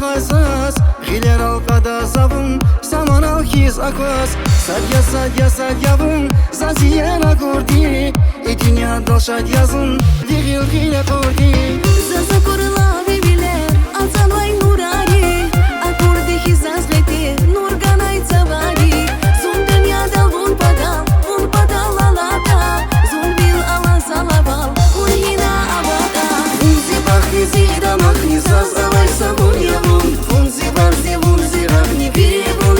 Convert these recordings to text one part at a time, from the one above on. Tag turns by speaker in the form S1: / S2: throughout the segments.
S1: غاساس غيلر القدا صابون سامان الخيز أكواس ساديا بون زازيانا كوردي إدنيا دلشاد يازن لغيل غيلة كوردي
S2: زازا كورلا بيبيلر أنسان واي نوراري أكوردي خيزاز غيتي نور غاناي تباري زون دنيا دل بون بدا لالاتا زون بيل ألا زالابال ونهينا أبادا
S1: Вунзи бахни зида махни заз авай сабун явун Вунзи барзи вунзи рахни виребун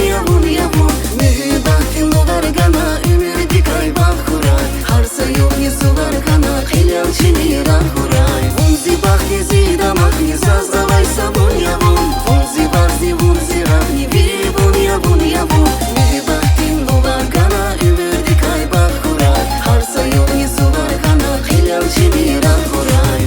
S1: явун Мехи бахтин лугар гана умер дикай бахурай Харса юни сулар гана қилял чини рахурай Вунзи бахни зида махни заз авай сабун явун Вунзи барзи вунзи рахни виребун явун Мехи бахтин лугар гана умер дикай бахурай Харса юни сулар гана қилял чини рахурай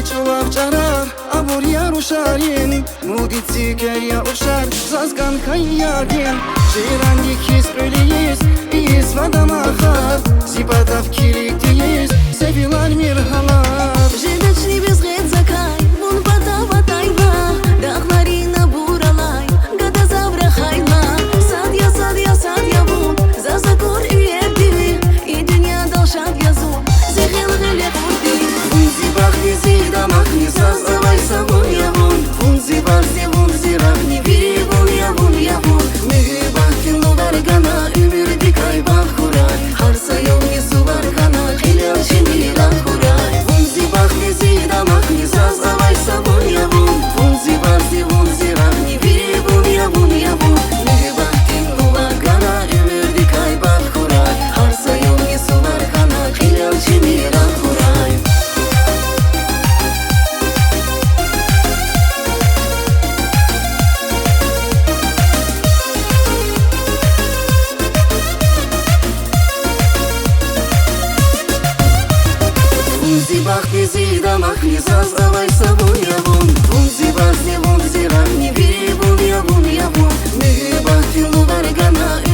S1: Чулав чарар, абор ярушарин Мудици керя ушар, зазган хайярин Жиранди хис пылиес, иес вадамахар Зипатав кирик севилар мир халар
S2: Жедачни безгет закай, вон бада тайна Дахларина буралай, гада завра хайна Садья вон, зазакор уерди И дюня долшад язун, зехел геле бурди
S1: Вунзи бахни зида махни заз авай сабун явун Вунзи барзи вунзи рахни виребун явун Мехи бахтин лугар гана умер дикай бахурай Харса юни сулар гана қилял чини рахурай Вунзи бахни зида махни заз авай сабун явун Вунзи барзи вунзи рахни виребун явун Мехи бахтин лугар гана умер дикай бахурай Харса юни сулар гана қилял чини рахурай Вунзи бахни зида махни заз авай сабун явун Вунзи барзи вунзи рахни виребун явун Мехи бахтин лугар гана